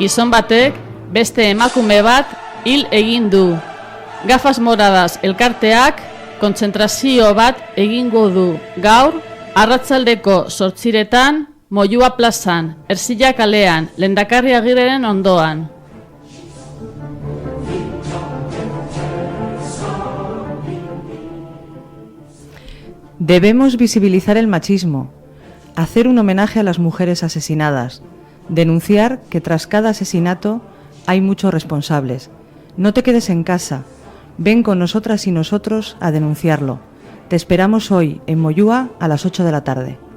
Gizon batek beste emakume bat hil egin du. Gafas Moradas elkarteak kontzentrazio bat egingo du gaur arratsaldeko 8:00 Moyua plazan, Ercilla kalean, Lehendakari Agirreren ondoan. Debemos visibilizar el machismo, hacer un homenaje a las mujeres asesinadas, denunciar que tras cada asesinato hay muchos responsables. No te quedes en casa, ven con nosotras y nosotros a denunciarlo. Te esperamos hoy en Moyúa a las 8 de la tarde.